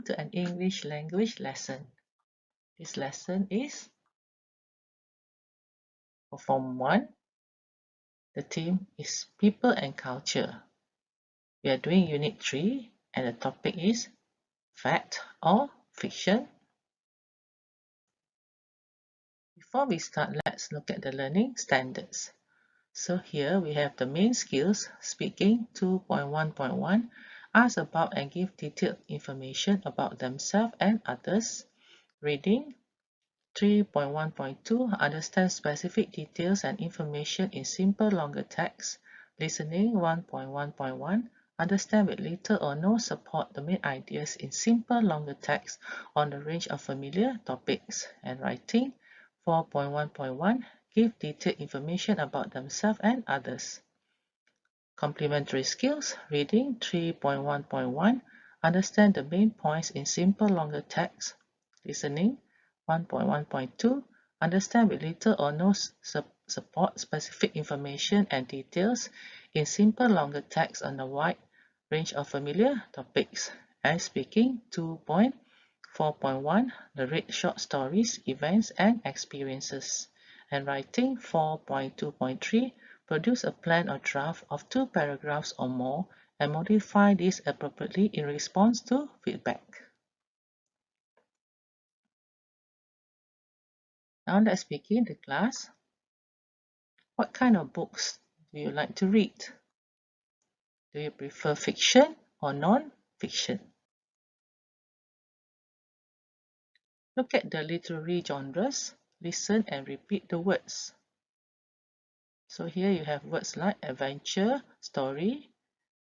Welcome to an English language lesson. This lesson is for Form 1. The theme is People and Culture. We are doing Unit 3 and the topic is Fact or Fiction. Before we start, let's look at the learning standards. So here we have the main skills. Speaking 2.1.1, ask about and give detailed information about themselves and others. Reading 3.1.2, understand specific details and information in simple longer text. Listening 1.1.1, understand with little or no support the main ideas in simple longer text on a range of familiar topics. And writing 4.1.1, give detailed information about themselves and others. Complementary skills. Reading 3.1.1, understand the main points in simple longer text. Listening 1.1.2, understand with little or no support specific information and details in simple longer text on a wide range of familiar topics. And speaking 2.4.1, narrate short stories, events, and experiences. And writing 4.2.3, produce a plan or draft of 2 paragraphs or more and modify this appropriately in response to feedback. Now let's begin the class. What kind of books do you like to read? Do you prefer fiction or non-fiction? Look at the literary genres, listen and repeat the words. So here you have words like adventure, story,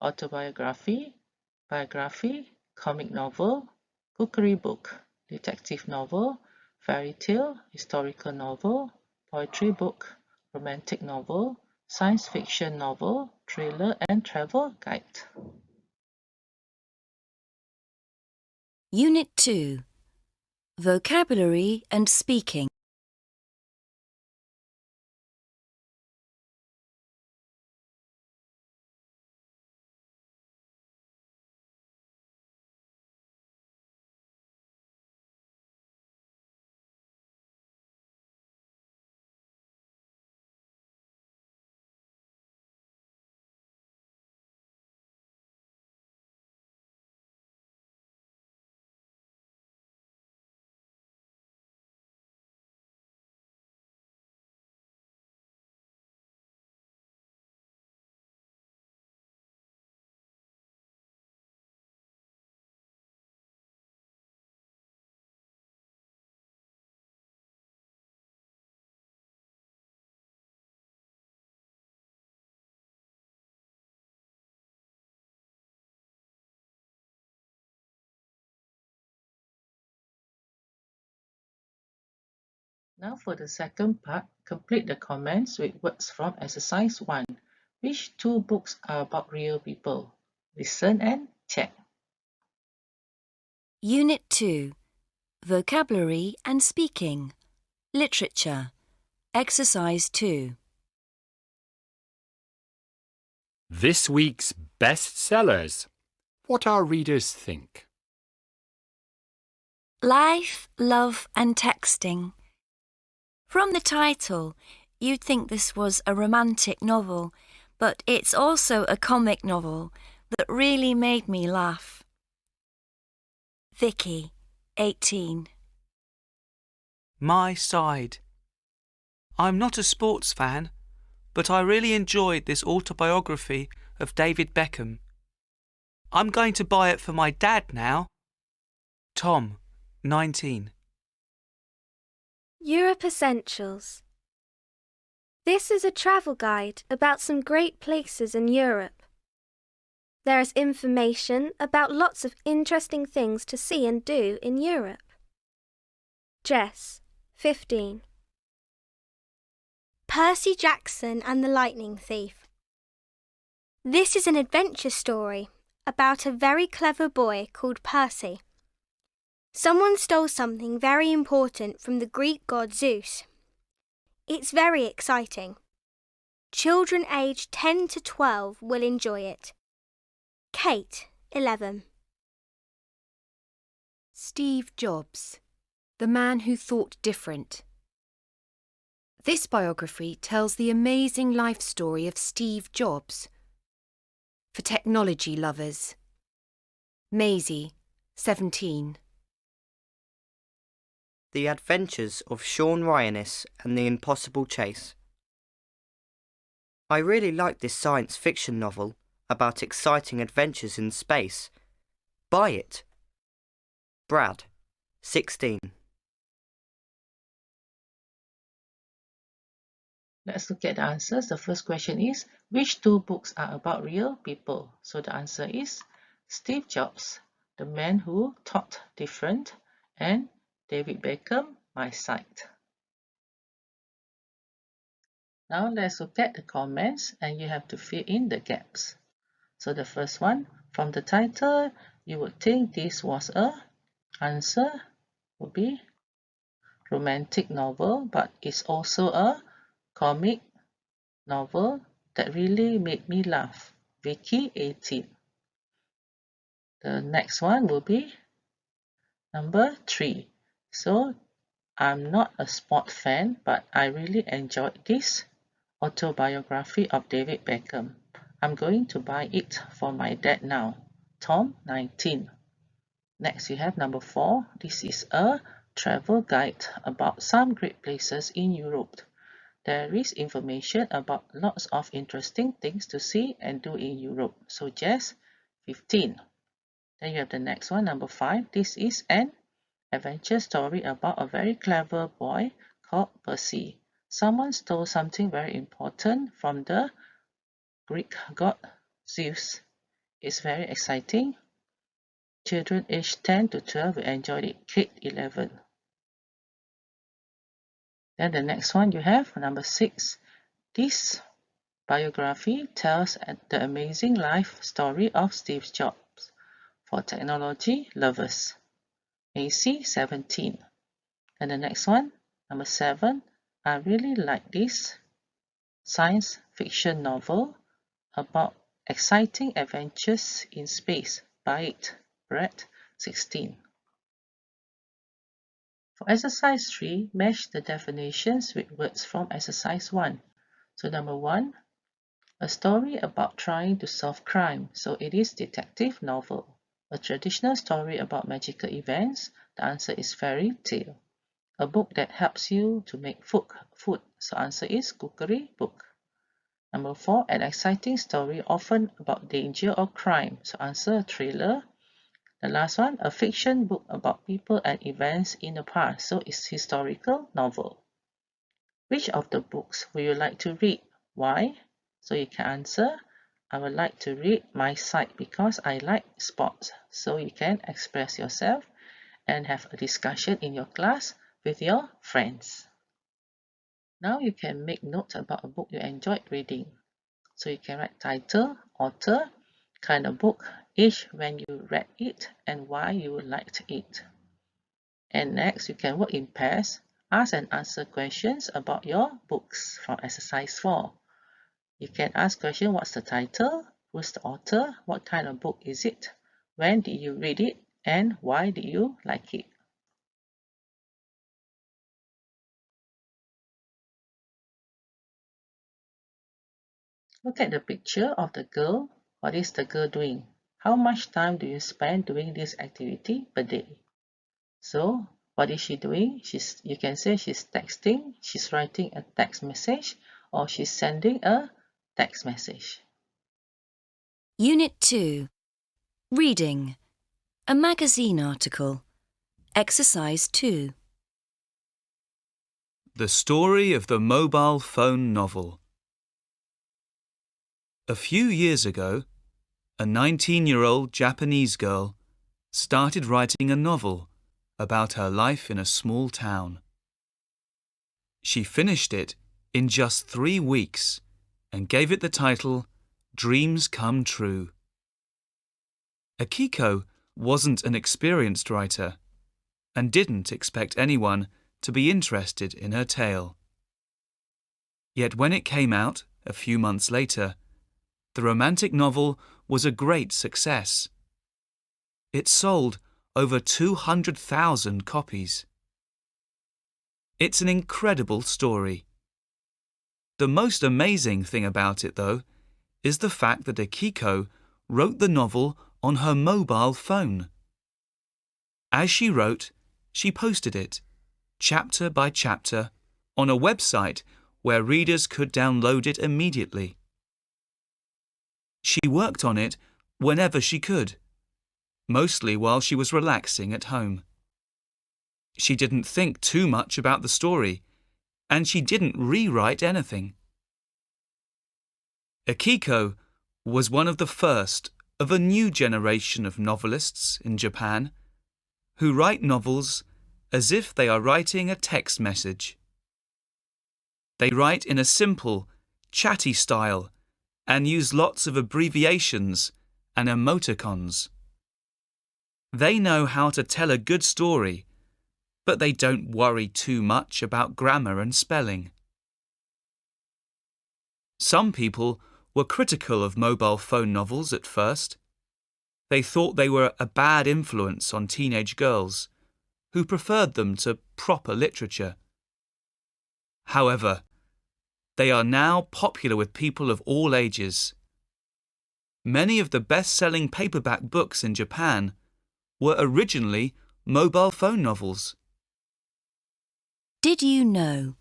autobiography, biography, comic novel, cookery book, detective novel, fairy tale, historical novel, poetry book, romantic novel, science fiction novel, thriller, and travel guide. Unit 2. Vocabulary and Speaking. Now for the second part, complete the comments with words from exercise 1. Which 2 books are about real people? Listen and check. Unit 2. Vocabulary and Speaking. Literature. Exercise 2. This week's bestsellers. What our readers think. Life, Love and Texting. From the title, you'd think this was a romantic novel, but it's also a comic novel that really made me laugh. Vicky, 18. My Side. I'm not a sports fan, but I really enjoyed this autobiography of David Beckham. I'm going to buy it for my dad now. Tom, 19. Europe Essentials. This is a travel guide about some great places in Europe. There is information about lots of interesting things to see and do in Europe. Jess, 15. Percy Jackson and the Lightning Thief. This is an adventure story about a very clever boy called Percy. Someone stole something very important from the Greek god Zeus. It's very exciting. Children aged 10 to 12 will enjoy it. Kate, 11. Steve Jobs, the man who thought different. This biography tells the amazing life story of Steve Jobs. For technology lovers. Maisie, 17. The Adventures of Sean Ryanis and the Impossible Chase. I really like this science fiction novel about exciting adventures in space. Buy it. Brad, 16. Let's look at the answers. The first question is, which two books are about real people? So the answer is Steve Jobs, the man who thought different, and David Beckham, My Sight. Now let's look at the comments and you have to fill in the gaps. So the first one, from the title, you would think this was a answer would be romantic novel, but it's also a comic novel that really made me laugh. Vicky, 18. The next one will be number 3. So I'm not a sport fan, but I really enjoyed this autobiography of David Beckham. I'm going to buy it for my dad now. Tom, 19. Next we have number 4. This is a travel guide about some great places in Europe. There is information about lots of interesting things to see and do in Europe. So Jess, 15. Then you have the next one, number 5. This is an adventure story about a very clever boy called Percy. Someone stole something very important from the Greek god Zeus. It's very exciting. Children aged 10 to 12 will enjoy it. Kate, 11. Then the next one you have, number 6. This biography tells the amazing life story of Steve Jobs for technology lovers. AC, 17. And the next one, number 7. I really like this science fiction novel about exciting adventures in space. Buy it. Brett, 16. For exercise 3, match the definitions with words from exercise 1. So number 1, a story about trying to solve crime. So it is detective novel. A traditional story about magical events. The answer is fairy tale. A book that helps you to make food. So answer is cookery book. Number 4, an exciting story often about danger or crime. So answer thriller. The last one, a fiction book about people and events in the past. So it's historical novel. Which of the books would you like to read? Why? So you can answer, I would like to read My Sight because I like sports. So you can express yourself and have a discussion in your class with your friends. Now you can make notes about a book you enjoyed reading. So you can write title, author, kind of book, age when you read it, and why you liked it. And next, you can work in pairs, ask and answer questions about your books from exercise 4. You can ask question, what's the title, who's the author, what kind of book is it, when did you read it, and why did you like it. Look at the picture of the girl. What is the girl doing? How much time do you spend doing this activity per day? So, what is she doing? You can say she's texting, she's writing a text message, or she's sending a text message. Unit 2. Reading. A magazine article. Exercise 2. The story of the mobile phone novel. A few years ago, a 19-year-old Japanese girl started writing a novel about her life in a small town. She finished it in just 3 weeks and gave it the title Dreams Come True. Akiko wasn't an experienced writer and didn't expect anyone to be interested in her tale. Yet when it came out a few months later, the romantic novel was a great success. It sold over 200,000 copies. It's an incredible story. The most amazing thing about it, though, is the fact that Akiko wrote the novel on her mobile phone. As she wrote, she posted it, chapter by chapter, on a website where readers could download it immediately. She worked on it whenever she could, mostly while she was relaxing at home. She didn't think too much about the story, and she didn't rewrite anything. Akiko was one of the first of a new generation of novelists in Japan who write novels as if they are writing a text message. They write in a simple, chatty style and use lots of abbreviations and emoticons. They know how to tell a good story, but they don't worry too much about grammar and spelling. Some people were critical of mobile phone novels at first. They thought they were a bad influence on teenage girls, who preferred them to proper literature. However, they are now popular with people of all ages. Many of the best-selling paperback books in Japan were originally mobile phone novels. Did you know?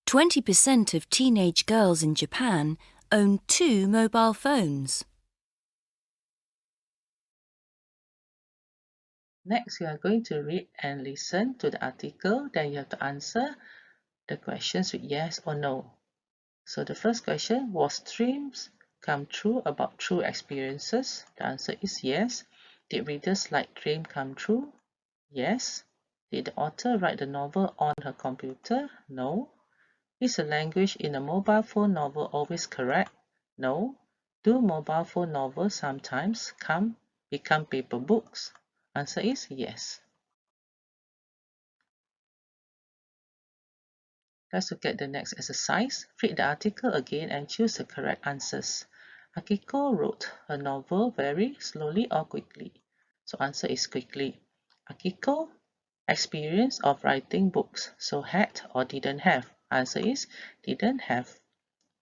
20% of teenage girls in Japan own 2 mobile phones. Next, we are going to read and listen to the article. Then you have to answer the questions with yes or no. So the first question, was dreams come true about true experiences? The answer is yes. Did readers like dream come true? Yes. Did the author write the novel on her computer? No. Is a language in a mobile phone novel always correct? No. Do mobile phone novels sometimes become paper books? Answer is yes. Let's look at the next exercise. Read the article again and choose the correct answers. Akiko wrote her novel very slowly or quickly. So answer is quickly. Akiko experience of writing books. So had or didn't have. Answer is didn't have.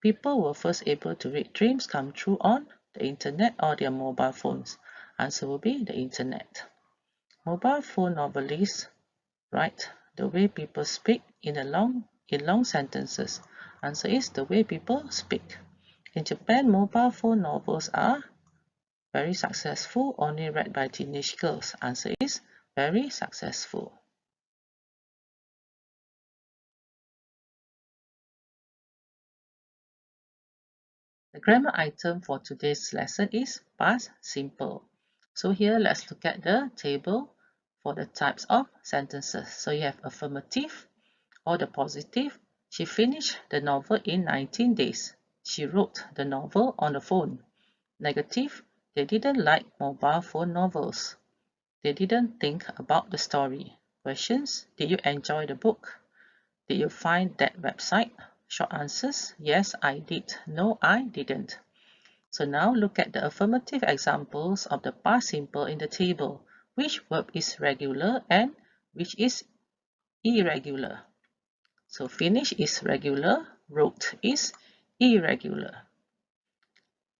People were first able to read dreams come true on the internet or their mobile phones. Answer will be the internet. Mobile phone novelists write the way people speak in long sentences. Answer is the way people speak. In Japan, mobile phone novels are very successful, only read by teenage girls. Answer is very successful. The grammar item for today's lesson is past simple. So here let's look at the table for the types of sentences. So you have affirmative or the positive. She finished the novel in 19 days. She wrote the novel on the phone. Negative, they didn't like mobile phone novels. They didn't think about the story. Questions, did you enjoy the book? Did you find that website? Short answers, yes, I did. No, I didn't. So now look at the affirmative examples of the past simple in the table. Which verb is regular and which is irregular? So finish is regular, wrote is irregular.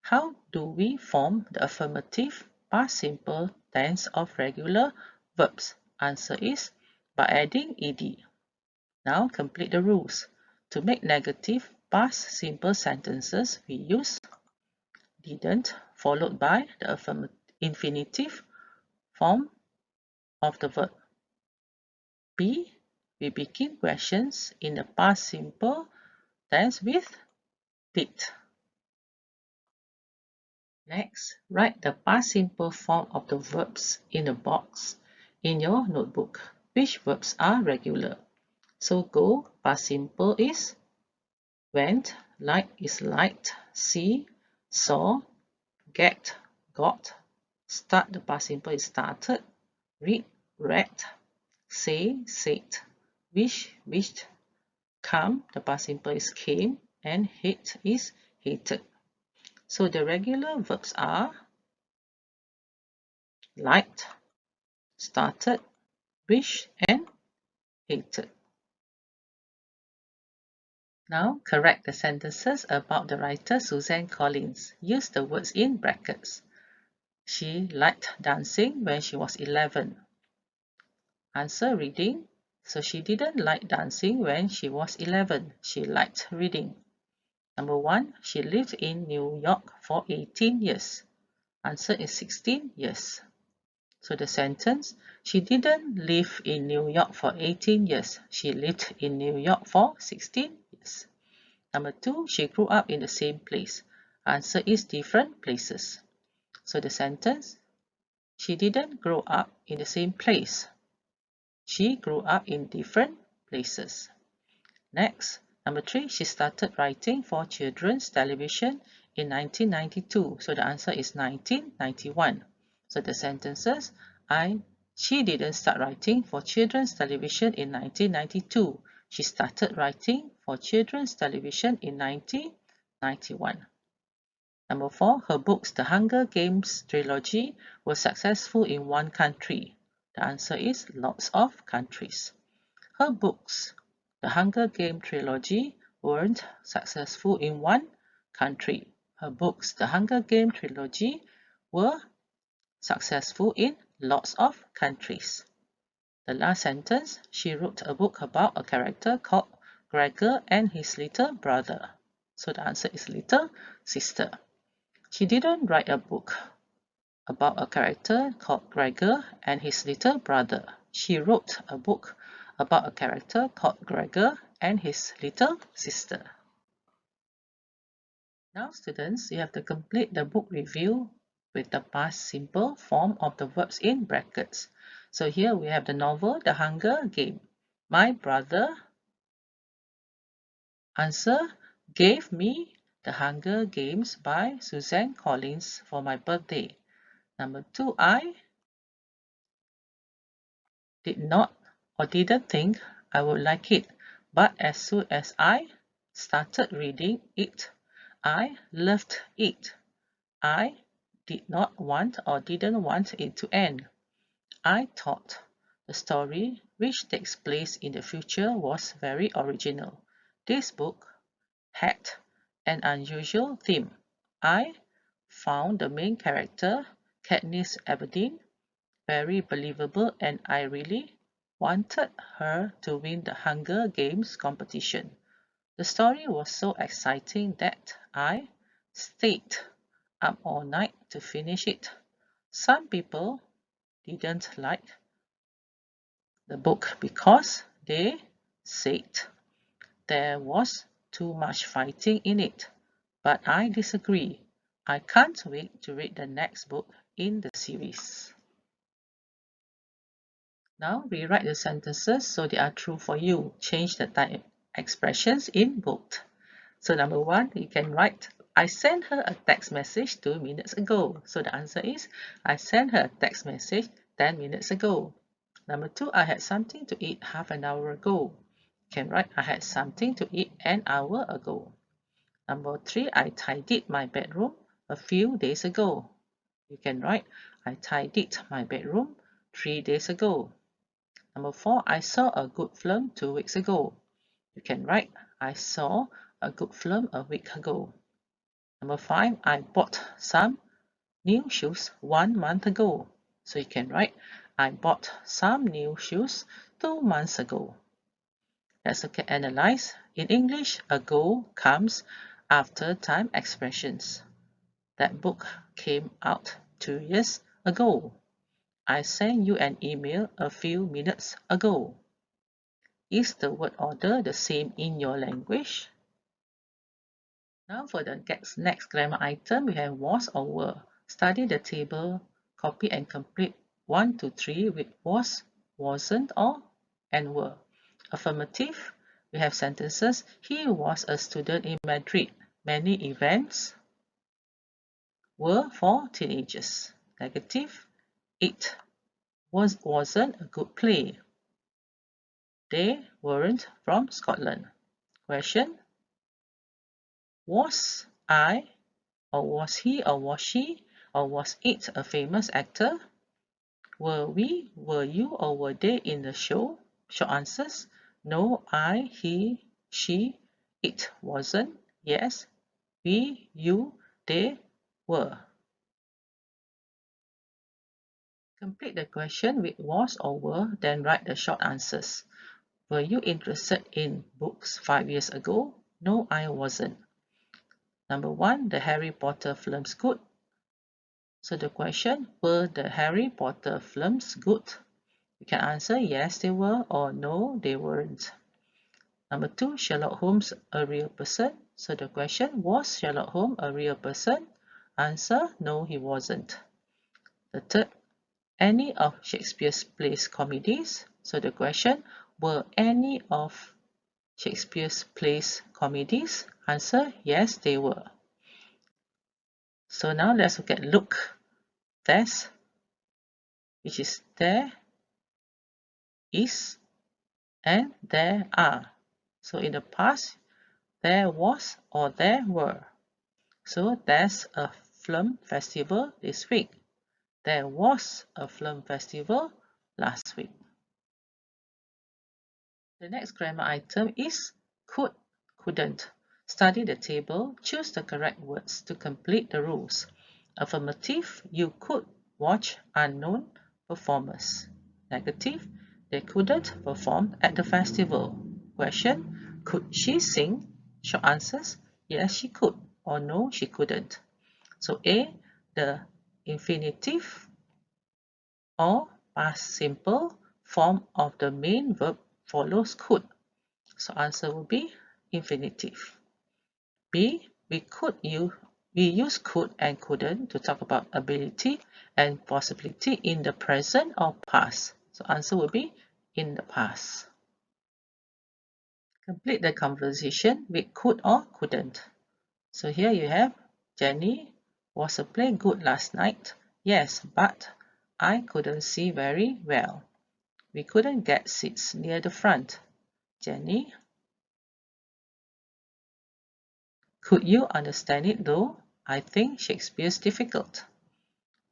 How do we form the affirmative past simple tense of regular verbs? Answer is by adding ed. Now complete the rules. To make negative past simple sentences, we use didn't followed by the infinitive form of the verb. B. We begin questions in the past simple tense with did. Next, write the past simple form of the verbs in the box in your notebook. Which verbs are regular? So go, past simple is went, like is liked, see, saw, get, got, start, the past simple is started, read, read, say, said, wish, wished, come, the past simple is came, and hate is hated. So the regular verbs are liked, started, wished, and hated. Now correct the sentences about the writer Suzanne Collins. Use the words in brackets. She liked dancing when she was 11. Answer reading. So she didn't like dancing when she was 11. She liked reading. Number 1. She lived in New York for 18 years. Answer is 16 years. So the sentence, she didn't live in New York for 18 years. She lived in New York for 16 years. Number 2, she grew up in the same place. Answer is different places. So the sentence, she didn't grow up in the same place. She grew up in different places. Next, number 3, she started writing for children's television in 1992. So the answer is 1991. So the sentences, she didn't start writing for children's television in 1992. She started writing for children's television in 1991. Number 4, her books, The Hunger Games trilogy, were successful in one country. The answer is lots of countries. Her books, The Hunger Game trilogy, weren't successful in one country. Her books, The Hunger Game trilogy, were successful in lots of countries. The last sentence, she wrote a book about a character called Gregor and his little brother. So the answer is little sister. She didn't write a book about a character called Gregor and his little brother. She wrote a book about a character called Gregor and his little sister. Now students, you have to complete the book review with the past simple form of the verbs in brackets. So here we have the novel The Hunger Game. My brother, answer, gave me The Hunger Games by Suzanne Collins for my birthday. Number 2, I did not or didn't think I would like it, but as soon as I started reading it, I loved it. I did not want or didn't want it to end. I thought the story, which takes place in the future, was very original. This book had an unusual theme. I found the main character, Katniss Everdeen, very believable, and I really wanted her to win the Hunger Games competition. The story was so exciting that I stayed up all night to finish it. Some people didn't like the book because they said there was too much fighting in it, but I disagree. I can't wait to read the next book in the series. Now rewrite the sentences so they are true for you. Change the type expressions in bold. So number 1, you can write, I sent her a text message 2 minutes ago. So the answer is, I sent her a text message 10 minutes ago. Number 2, I had something to eat half an hour ago. You can write, I had something to eat an hour ago. Number 3, I tidied my bedroom a few days ago. You can write, I tidied my bedroom 3 days ago. Number 4, I saw a good film 2 weeks ago. You can write, I saw a good film a week ago. Number 5, I bought some new shoes 1 month ago. So you can write, I bought some new shoes 2 months ago. Let's look at analyze. In English, ago comes after time expressions. That book came out 2 years ago. I sent you an email a few minutes ago. Is the word order the same in your language? Now for the next grammar item, we have was or were. Study the table, copy and complete 1 to 3 with was, wasn't, or and were. Affirmative, we have sentences. He was a student in Madrid. Many events were for teenagers. Negative, it wasn't a good play. They weren't from Scotland. Question, was I, or was he, or was she, or was it a famous actor? Were we, were you, or were they in the show? Short answers. No, I, he, she, it wasn't. Yes, we, you, they were. Complete the question with was or were, then write the short answers. Were you interested in books 5 years ago? No, I wasn't. Number 1, the Harry Potter films good? So the question, were the Harry Potter films good? You can answer yes they were or no they weren't. Number 2, Sherlock Holmes a real person? So the question, was Sherlock Holmes a real person? Answer, no he wasn't. The third, any of Shakespeare's plays comedies? So the question, were any of Shakespeare's plays comedies? Answer, yes they were. So now let's look at look. There's, which is there is and there are. So in the past, there was or there were. So there's a film festival this week. There was a film festival last week. The next grammar item is could, couldn't. Study the table, choose the correct words to complete the rules. Affirmative, you could watch unknown performers. Negative, they couldn't perform at the festival. Question, could she sing? Short answers, yes she could or no she couldn't. So A, the infinitive or past simple form of the main verb follows could. So answer will be infinitive. B, we use could and couldn't to talk about ability and possibility in the present or past. So answer will be in the past. Complete the conversation with could or couldn't. So here you have Jenny, was the play good last night? Yes, but I couldn't see very well. We couldn't get seats near the front. Jenny, could you understand it though? I think Shakespeare's difficult.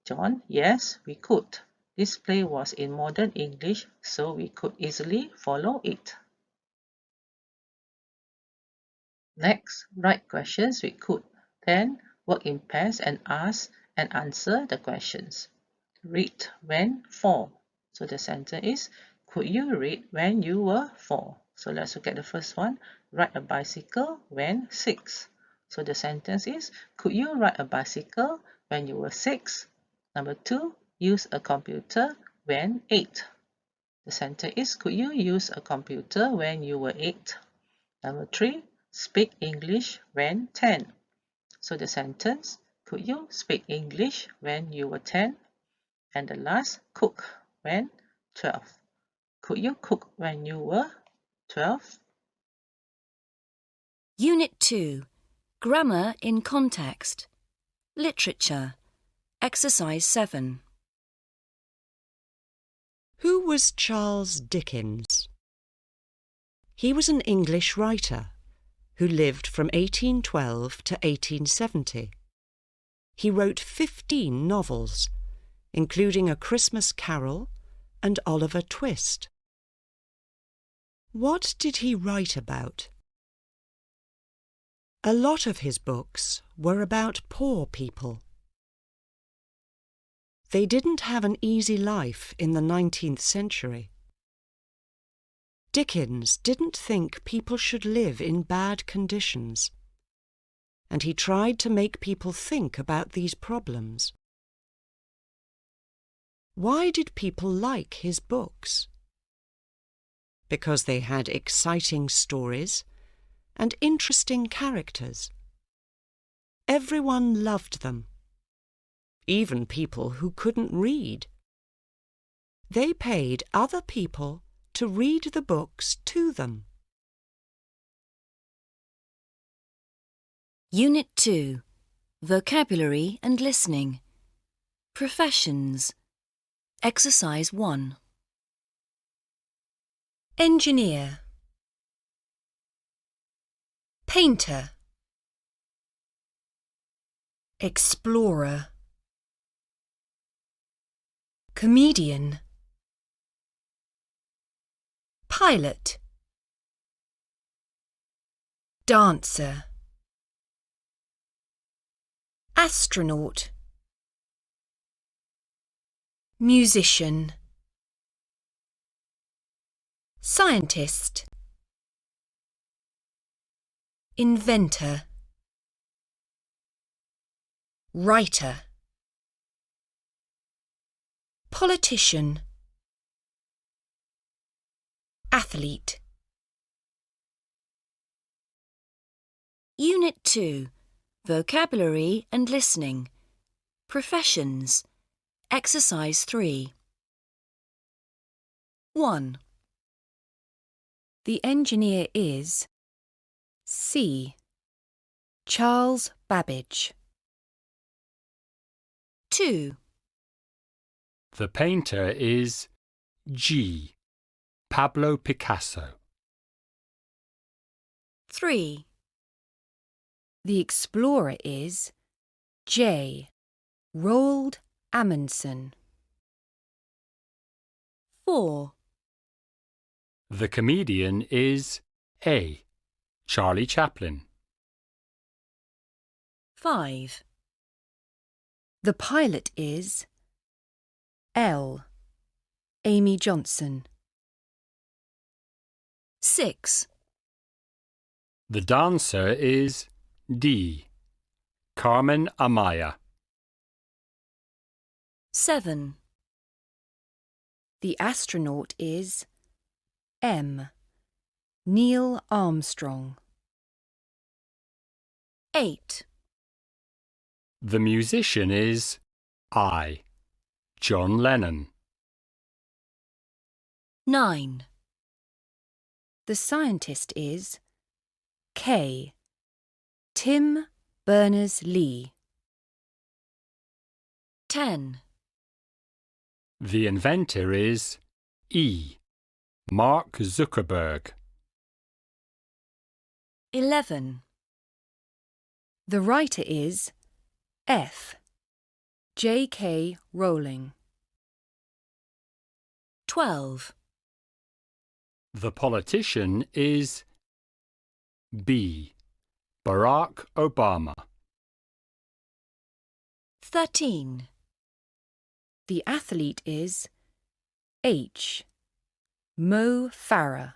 John, yes, we could. This play was in modern English, so we could easily follow it. Next, write questions with could. Then work in pairs and ask and answer the questions. Read when 4. So the sentence is, could you read when you were 4? So let's look at the first one. Ride a bicycle when 6. So the sentence is, could you ride a bicycle when you were 6? Number 2, use a computer when 8. The sentence is, could you use a computer when you were 8? Number 3, speak English when 10. So the sentence, could you speak English when you were 10? And the last, cook when 12. Could you cook when you were 12? Unit 2. Grammar in Context. Literature. Exercise 7. Who was Charles Dickens? He was an English writer who lived from 1812 to 1870. He wrote 15 novels, including A Christmas Carol and Oliver Twist. What did he write about? A lot of his books were about poor people. They didn't have an easy life in the 19th century. Dickens didn't think people should live in bad conditions, and he tried to make people think about these problems. Why did people like his books? Because they had exciting stories and interesting characters. Everyone loved them, even people who couldn't read. They paid other people to read the books to them. Unit 2. Vocabulary and Listening. Professions. Exercise 1. Engineer. Painter. Explorer. comedian, pilot, dancer, astronaut, musician, scientist, inventor, writer, politician, athlete. Unit 2. Vocabulary and Listening. Professions. Exercise 3. 1. The engineer is C. Charles Babbage. 2. The painter is G. Pablo Picasso. 3. The explorer is J. Roald Amundsen. 4. The comedian is A. Charlie Chaplin. 5. The pilot is L. Amy Johnson. 6. The dancer is D. Carmen Amaya. 7. The astronaut is M. Neil Armstrong. 8. The musician is I. John Lennon. 9. The scientist is K. Tim Berners-Lee. 10. The inventor is E. Mark Zuckerberg. 11. The writer is F. J.K. Rowling. 12. The politician is B. Barack Obama. 13. The athlete is H. Mo Farah.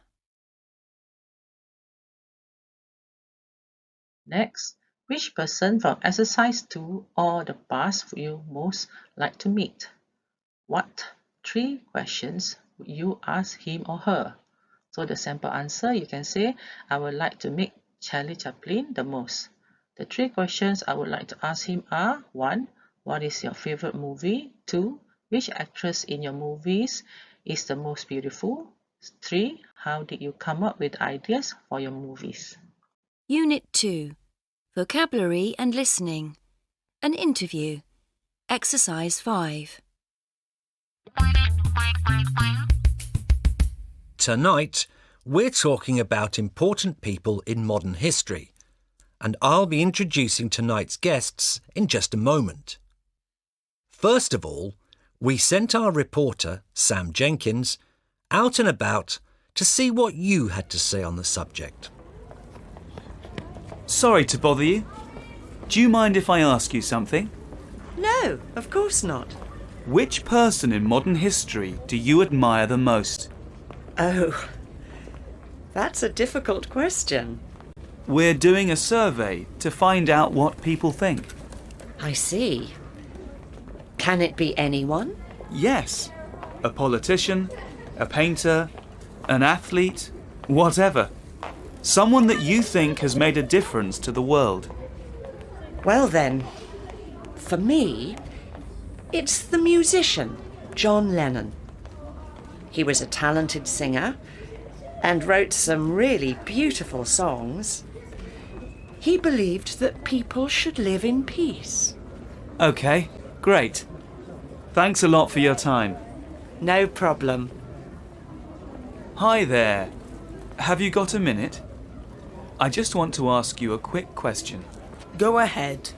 Next, which person from exercise 2 or the past would you most like to meet? What 3 questions would you ask him or her? So the sample answer, you can say, I would like to meet Charlie Chaplin the most. The 3 questions I would like to ask him are: 1. What is your favorite movie? 2. Which actress in your movies is the most beautiful? 3. How did you come up with ideas for your movies? Unit 2. Vocabulary and Listening. An interview. Exercise 5. Tonight, we're talking about important people in modern history, and I'll be introducing tonight's guests in just a moment. First of all, we sent our reporter, Sam Jenkins, out and about to see what you had to say on the subject. Sorry to bother you. Do you mind if I ask you something? No, of course not. Which person in modern history do you admire the most? Oh, that's a difficult question. We're doing a survey to find out what people think. I see. Can it be anyone? Yes. A politician, a painter, an athlete, whatever. Someone that you think has made a difference to the world. Well then, for me, it's the musician, John Lennon. He was a talented singer and wrote some really beautiful songs. He believed that people should live in peace. Okay, great. Thanks a lot for your time. No problem. Hi there. Have you got a minute? I just want to ask you a quick question. Go ahead.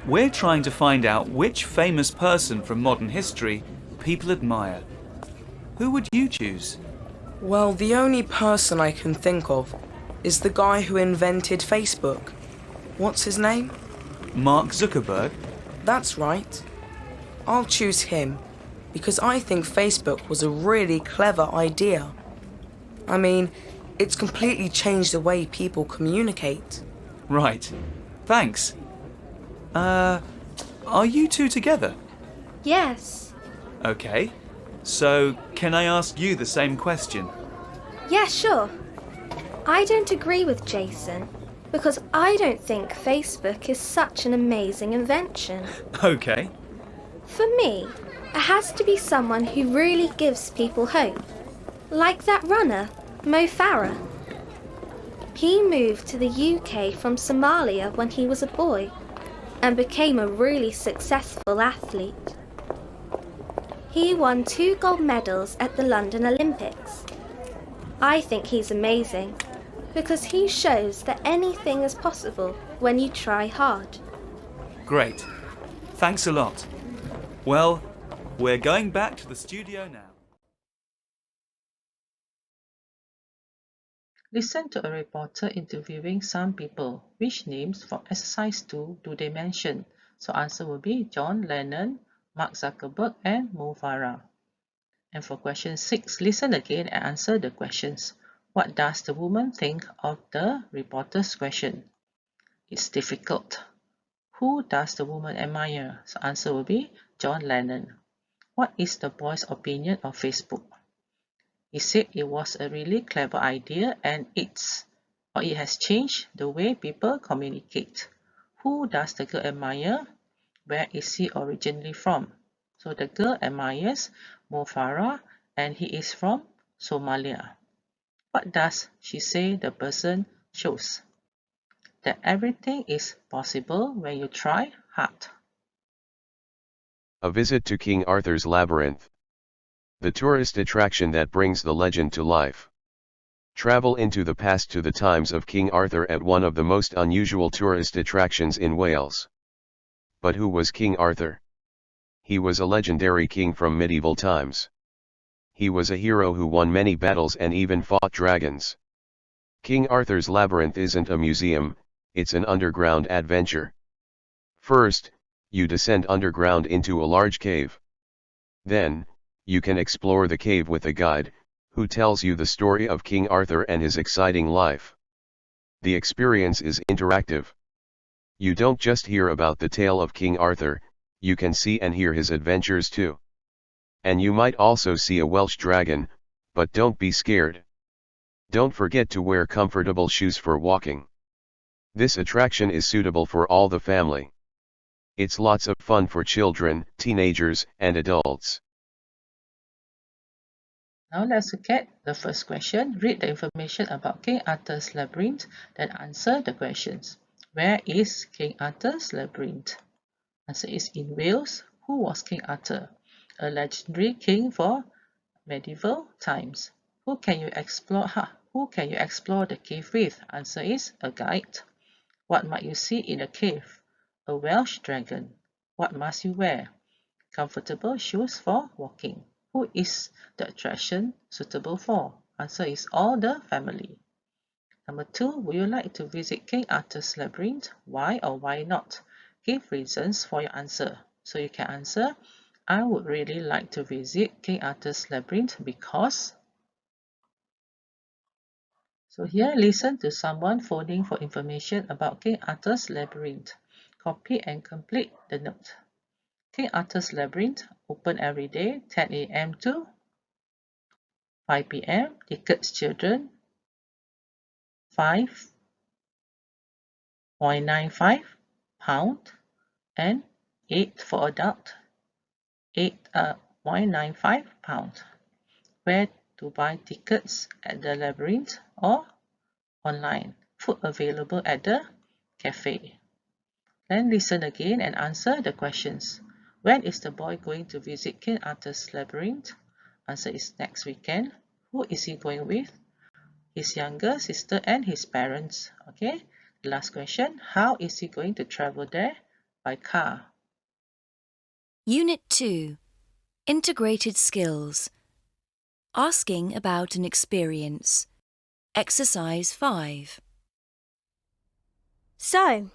We're trying to find out which famous person from modern history people admire. Who would you choose? Well, the only person I can think of is the guy who invented Facebook. What's his name? Mark Zuckerberg? That's right. I'll choose him because I think Facebook was a really clever idea. I mean, it's completely changed the way people communicate. Right. Thanks. Are you two together? Yes. Okay. So, can I ask you the same question? Yeah, sure. I don't agree with Jason because I don't think Facebook is such an amazing invention. Okay. For me, it has to be someone who really gives people hope. Like that runner, Mo Farah. He moved to the UK from Somalia when he was a boy and became a really successful athlete. He won 2 gold medals at the London Olympics. I think he's amazing because he shows that anything is possible when you try hard. Great. Thanks a lot. Well, we're going back to the studio now. Listen to a reporter interviewing some people. Which names from exercise 2 do they mention? So answer will be John Lennon, Mark Zuckerberg and Mo Farah. And for question 6, listen again and answer the questions. What does the woman think of the reporter's question? It's difficult. Who does the woman admire? So answer will be John Lennon. What is the boy's opinion of Facebook? He said it was a really clever idea and it has changed the way people communicate. Who does the girl admire? Where is he originally from? So the girl admires Mo Farah and he is from Somalia. What does she say the person shows? That everything is possible when you try hard. A visit to King Arthur's Labyrinth. The tourist attraction that brings the legend to life. Travel into the past to the times of King Arthur at one of the most unusual tourist attractions in Wales. But who was King Arthur? He was a legendary king from medieval times. He was a hero who won many battles and even fought dragons. King Arthur's Labyrinth isn't a museum, it's an underground adventure. First, you descend underground into a large cave. Then, you can explore the cave with a guide, who tells you the story of King Arthur and his exciting life. The experience is interactive. You don't just hear about the tale of King Arthur, you can see and hear his adventures too. And you might also see a Welsh dragon, but don't be scared. Don't forget to wear comfortable shoes for walking. This attraction is suitable for all the family. It's lots of fun for children, teenagers, and adults. Now let's look at the first question. Read the information about King Arthur's Labyrinth, then answer the questions. Where is King Arthur's Labyrinth? Answer is in Wales. Who was King Arthur? A legendary king for medieval times. Who can you explore the cave with? Answer is a guide. What might you see in a cave? A Welsh dragon. What must you wear? Comfortable shoes for walking. Who is the attraction suitable for? Answer is all the family. Number 2, would you like to visit King Arthur's Labyrinth? Why or why not? Give reasons for your answer. So you can answer, I would really like to visit King Arthur's Labyrinth because. So here, listen to someone phoning for information about King Arthur's Labyrinth. Copy and complete the note. King Arthur's Labyrinth, open every day, 10 a.m. to 5 p.m. Tickets children, £5.95 and 8 for adult, £8.95. Where to buy tickets at the labyrinth or online. Food available at the cafe. Then listen again and answer the questions. When is the boy going to visit King Arthur's Labyrinth? Answer is next weekend. Who is he going with? His younger sister and his parents. Okay. The last question. How is he going to travel there? By car. Unit 2. Integrated skills. Asking about an experience. Exercise 5. So,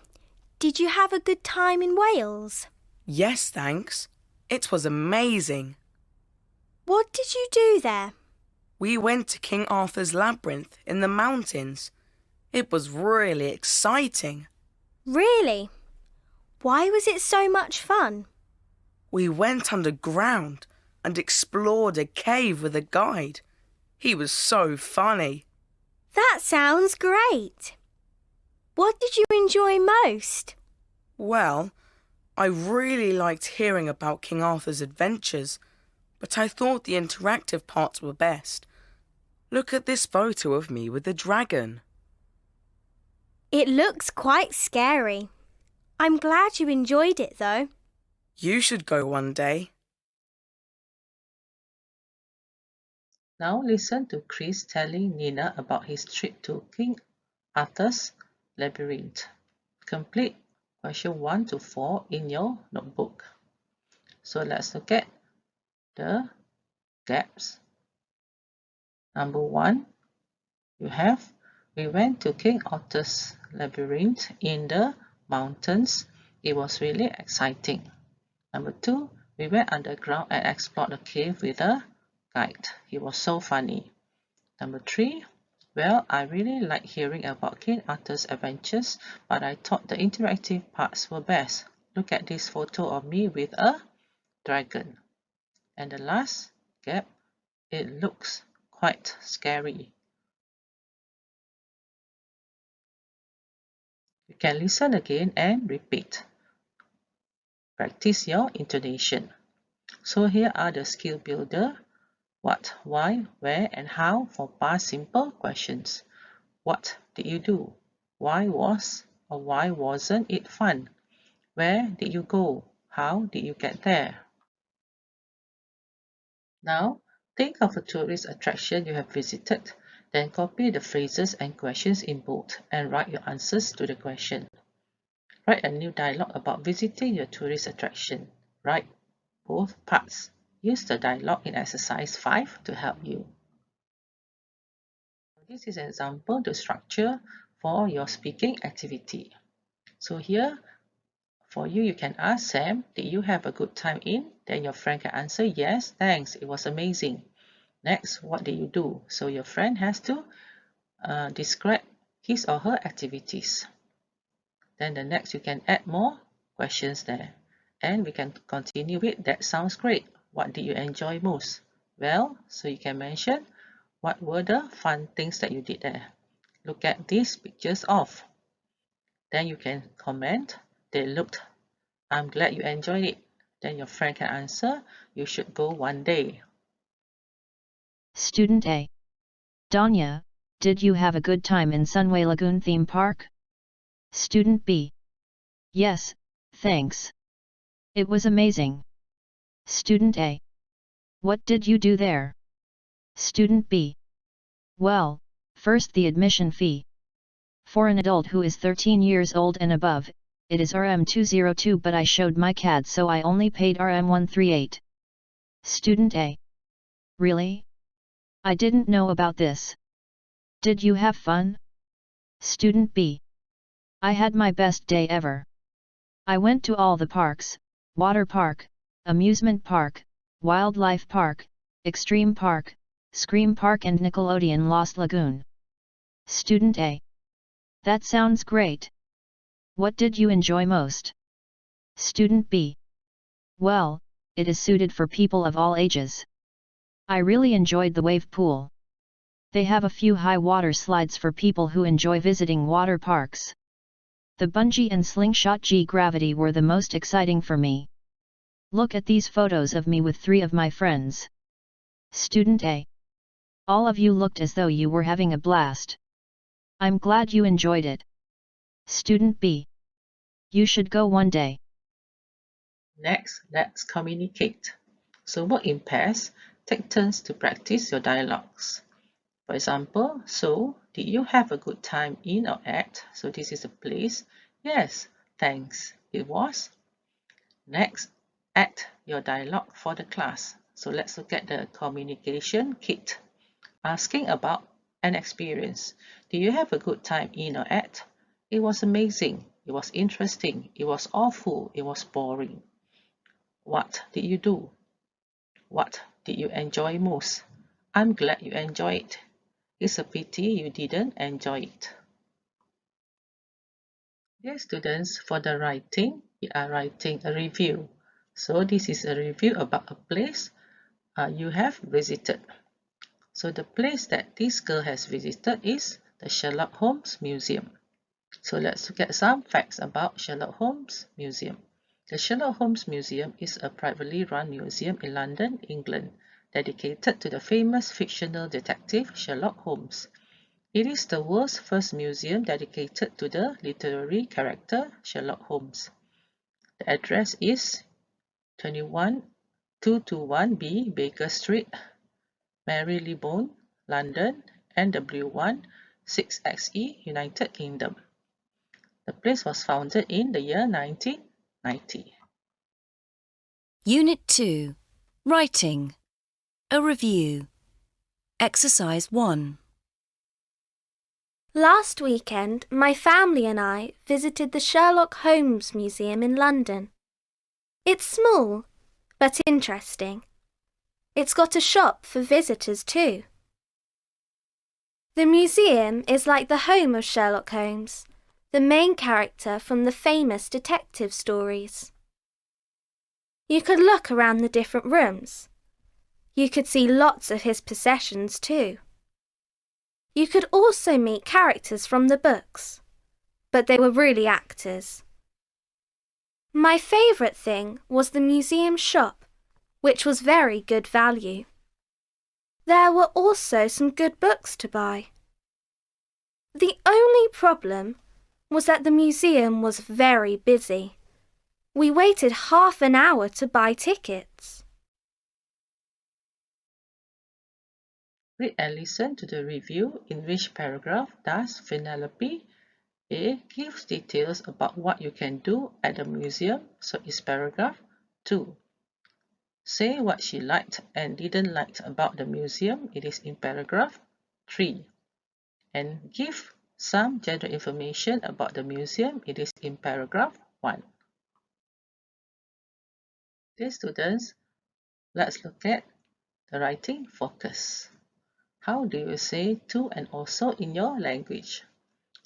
did you have a good time in Wales? Yes, thanks. It was amazing. What did you do there? We went to King Arthur's Labyrinth in the mountains. It was really exciting. Really? Why was it so much fun? We went underground and explored a cave with a guide. He was so funny. That sounds great. What did you enjoy most? Well, I really liked hearing about King Arthur's adventures, but I thought the interactive parts were best. Look at this photo of me with the dragon. It looks quite scary. I'm glad you enjoyed it, though. You should go one day. Now listen to Chris telling Nina about his trip to King Arthur's Labyrinth. Complete question 1 to 4 in your notebook. So let's look at the gaps. Number 1, we went to King Arthur's Labyrinth in the mountains. It was really exciting. Number 2, we went underground and explored a cave with a guide. He was so funny. Number 3, well, I really like hearing about King Arthur's adventures, but I thought the interactive parts were best. Look at this photo of me with a dragon. And the last gap, it looks quite scary. You can listen again and repeat. Practice your intonation. So here are the skill builder. What, why, where, and how for past simple questions. What did you do? Why was or why wasn't it fun? Where did you go? How did you get there? Now, think of a tourist attraction you have visited. Then copy the phrases and questions in bold and write your answers to the question. Write a new dialogue about visiting your tourist attraction. Write both parts. Use the dialogue in exercise 5 to help you. This is an example to structure for your speaking activity. So here, for you, you can ask Sam, did you have a good time in? Then your friend can answer, yes, thanks, it was amazing. Next, what did you do? So your friend has to describe his or her activities. Then the next, you can add more questions there. And we can continue with, that sounds great. What did you enjoy most? Well, so you can mention what were the fun things that you did there. Look at these pictures of. Then you can comment, I'm glad you enjoyed it. Then your friend can answer, you should go one day. Student A. Danya, did you have a good time in Sunway Lagoon theme park? Student B. Yes, thanks. It was amazing. Student A. What did you do there? Student B. Well, first the admission fee. For an adult who is 13 years old and above, it is Rm202, but I showed my CAD, so I only paid Rm138. Student A. Really? I didn't know about this. Did you have fun? Student B. I had my best day ever. I went to all the parks, water park, amusement park, wildlife park, extreme park, Scream Park and Nickelodeon Lost Lagoon. Student A. That sounds great. What did you enjoy most? Student B. Well, it is suited for people of all ages. I really enjoyed the wave pool. They have a few high water slides for people who enjoy visiting water parks. The bungee and slingshot G-gravity were the most exciting for me. Look at these photos of me with 3 of my friends. Student A. All of you looked as though you were having a blast. I'm glad you enjoyed it. Student B. You should go one day. Next, let's communicate. So work in pairs, take turns to practice your dialogues. For example, so, did you have a good time in or at? So this is a place. Yes, thanks. It was. Next, add your dialogue for the class. So let's look at the communication kit. Asking about an experience. Do you have a good time in or at? It was amazing. It was interesting. It was awful. It was boring. What did you do? What did you enjoy most? I'm glad you enjoyed it. It's a pity you didn't enjoy it. Dear students, for the writing, we are writing a review. So this is a review about a place you have visited. So the place that this girl has visited is the Sherlock Holmes Museum. So let's look at some facts about Sherlock Holmes Museum. The Sherlock Holmes Museum is a privately run museum in London, England, dedicated to the famous fictional detective Sherlock Holmes. It is the world's first museum dedicated to the literary character Sherlock Holmes. The address is 21221B Baker Street, Marylebone, London, NW1 6XE, United Kingdom. The place was founded in the year 1990. Unit 2. Writing. A review. Exercise 1. Last weekend, my family and I visited the Sherlock Holmes Museum in London. It's small, but interesting. It's got a shop for visitors too. The museum is like the home of Sherlock Holmes, the main character from the famous detective stories. You could look around the different rooms. You could see lots of his possessions too. You could also meet characters from the books, but they were really actors. My favourite thing was the museum shop, which was very good value. There were also some good books to buy. The only problem was that the museum was very busy. We waited half an hour to buy tickets. Read and listen to the review. In which paragraph does Penelope A gives details about what you can do at the museum? So it's paragraph 2. Say what she liked and didn't like about the museum. It is in paragraph 3. And give some general information about the museum. It is in paragraph 1. Dear students, let's look at the writing focus. How do you say to and also in your language?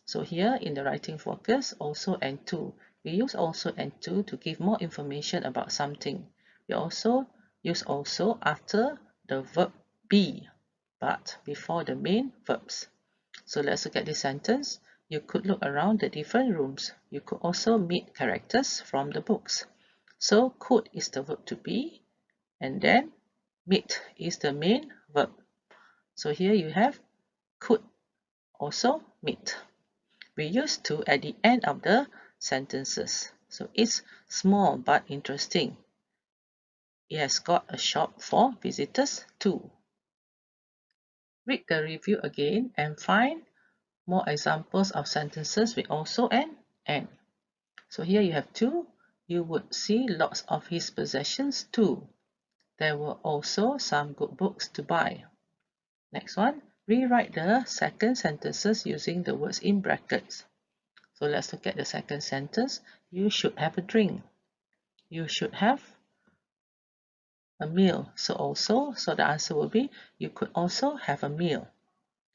So here in the writing focus, also and to. We use also and to give more information about something. We also use also after the verb be, but before the main verbs. So let's look at this sentence. You could look around the different rooms. You could also meet characters from the books. So could is the verb to be, and then meet is the main verb. So here you have could also meet. We use to at the end of the sentences. So it's small but interesting. It has got a shop for visitors too. Read the review again and find more examples of sentences with also and. So here you have two. You would see lots of his possessions too. There were also some good books to buy. Next one, rewrite the second sentences using the words in brackets. So let's look at the second sentence. You should have a drink. You should have a meal. So the answer will be you could also have a meal.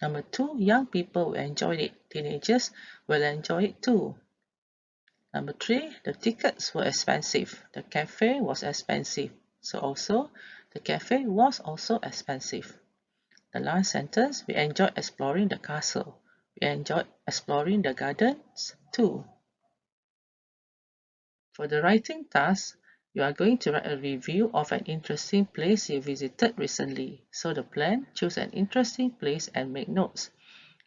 Number 2, young people will enjoy it. Teenagers will enjoy it too. Number 3, the tickets were expensive. The cafe was expensive. So the cafe was also expensive. The last sentence, we enjoyed exploring the castle. We enjoyed exploring the gardens too. For the writing task, you are going to write a review of an interesting place you visited recently. So the plan, choose an interesting place and make notes.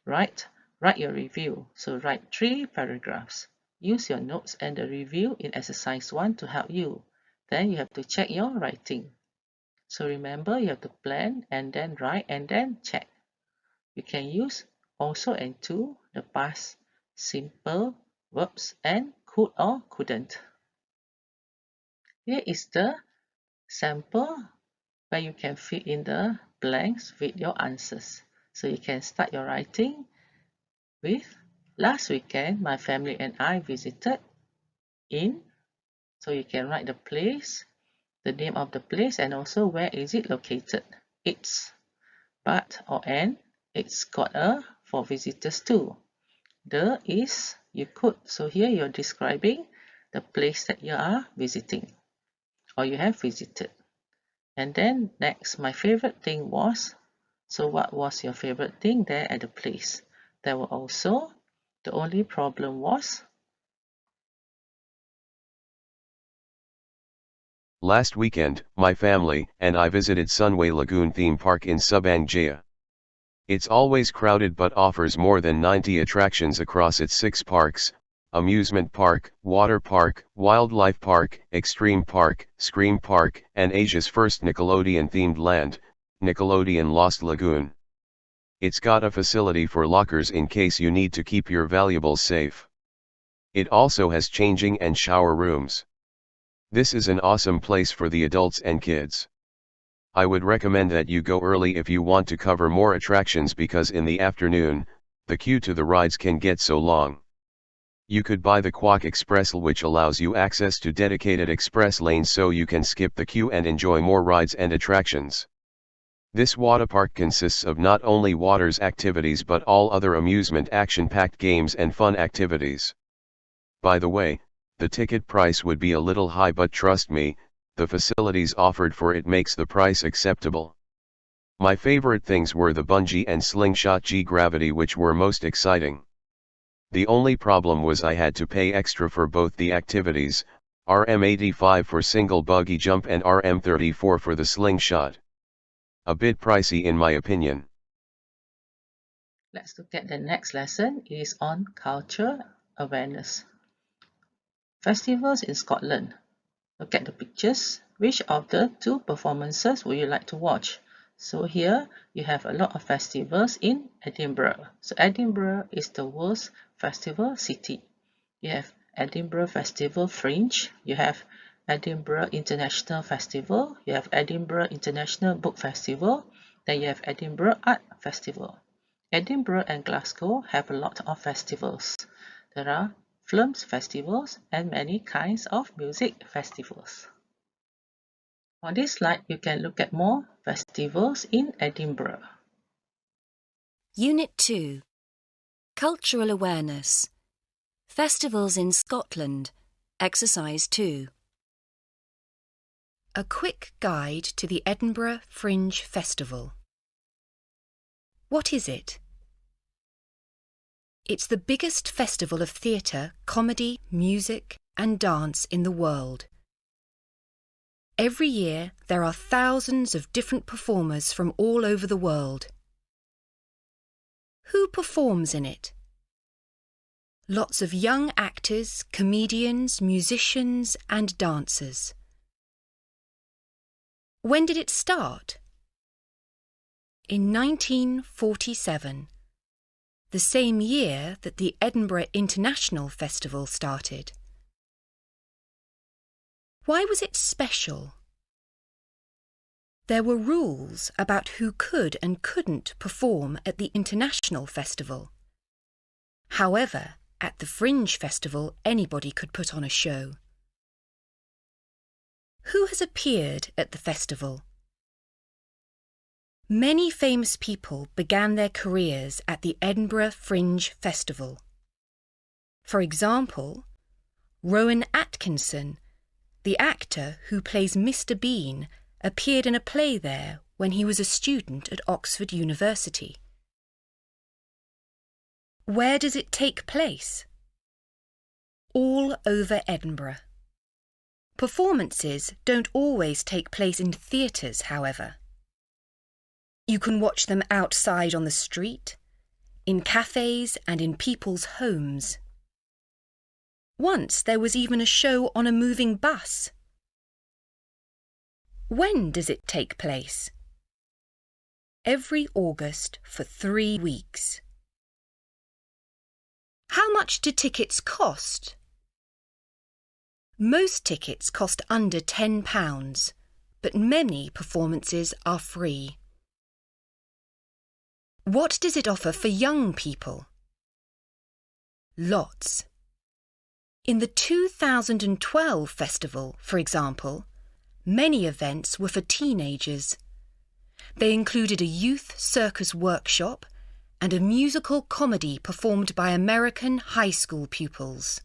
Write your review. So write 3 paragraphs. Use your notes and the review in exercise 1 to help you. Then you have to check your writing. So remember, you have to plan and then write and then check. You can use also and to, the past simple verbs, and could or couldn't. Here is the sample where you can fill in the blanks with your answers. So you can start your writing with last weekend my family and I visited in. So you can write the place, the name of the place, and also where is it located. It's, but or and, it's got a for visitors too. The is, you could. So here you're describing the place that you are visiting or you have visited. And then next, my favorite thing was. So what was your favorite thing there at the place? There were also, the only problem was. Last weekend, my family and I visited Sunway Lagoon theme park in Subang Jaya. It's always crowded but offers more than 90 attractions across its 6 parks: amusement park, water park, wildlife park, extreme park, Scream Park, and Asia's first Nickelodeon-themed land, Nickelodeon Lost Lagoon. It's got a facility for lockers in case you need to keep your valuables safe. It also has changing and shower rooms. This is an awesome place for the adults and kids. I would recommend that you go early if you want to cover more attractions, because in the afternoon, the queue to the rides can get so long. You could buy the Quack Express, which allows you access to dedicated express lanes so you can skip the queue and enjoy more rides and attractions. This water park consists of not only water's activities but all other amusement action-packed games and fun activities. By the way, the ticket price would be a little high, but trust me, the facilities offered for it makes the price acceptable. My favorite things were the bungee and slingshot G-gravity, which were most exciting. The only problem was I had to pay extra for both the activities, RM85 for single buggy jump and RM34 for the slingshot. A bit pricey in my opinion. Let's look at the next lesson. It is on culture awareness. Festivals in Scotland. Look at the pictures. Which of the 2 performances would you like to watch? So here you have a lot of festivals in Edinburgh. So Edinburgh is the world's festival city. You have Edinburgh Festival Fringe, you have Edinburgh International Festival, you have Edinburgh International Book Festival, then you have Edinburgh Art Festival. Edinburgh and Glasgow have a lot of festivals. There are film festivals and many kinds of music festivals. On this slide, you can look at more festivals in Edinburgh. Unit 2. Cultural Awareness. Festivals in Scotland. Exercise 2. A quick guide to the Edinburgh Fringe Festival. What is it? It's the biggest festival of theatre, comedy, music and dance in the world. Every year there are thousands of different performers from all over the world. Who performs in it? Lots of young actors, comedians, musicians and dancers. When did it start? In 1947. The same year that the Edinburgh International Festival started. Why was it special? There were rules about who could and couldn't perform at the International Festival. However, at the Fringe Festival, anybody could put on a show. Who has appeared at the festival? Many famous people began their careers at the Edinburgh Fringe Festival. For example, Rowan Atkinson, the actor who plays Mr. Bean, appeared in a play there when he was a student at Oxford University. Where does it take place? All over Edinburgh. Performances don't always take place in theatres, however. You can watch them outside on the street, in cafes and in people's homes. Once there was even a show on a moving bus. When does it take place? Every August for 3 weeks. How much do tickets cost? Most tickets cost under £10, but many performances are free. What does it offer for young people? Lots. In the 2012 festival, for example, many events were for teenagers. They included a youth circus workshop and a musical comedy performed by American high school pupils.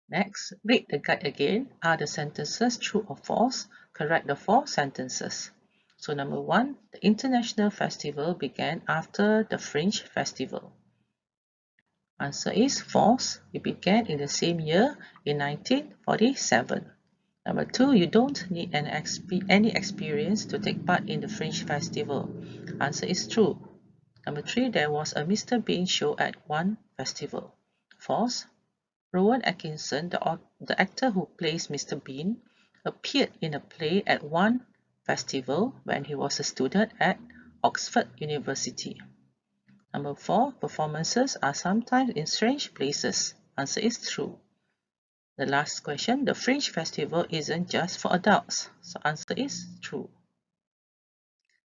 Next, read the guide again. Are the sentences true or false? Correct the 4 sentences. So number 1, the International Festival began after the Fringe Festival. Answer is false. It began in the same year in 1947. Number 2, you don't need any experience to take part in the Fringe Festival. Answer is true. Number 3, there was a Mr. Bean show at one festival. False. Rowan Atkinson, the actor who plays Mr. Bean, appeared in a play at one festival when he was a student at Oxford University. Number 4, performances are sometimes in strange places. Answer is true. The last question, the Fringe Festival isn't just for adults. So answer is true.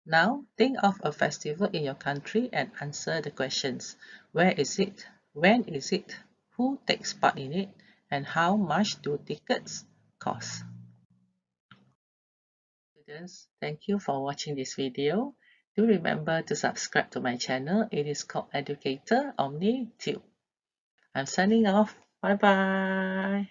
Now, think of a festival in your country and answer the questions. Where is it? When is it? Who takes part in it? And how much do tickets cost? Students, thank you for watching this video. Do remember to subscribe to my channel. It is called Educator Omni Tube. I'm signing off. Bye bye.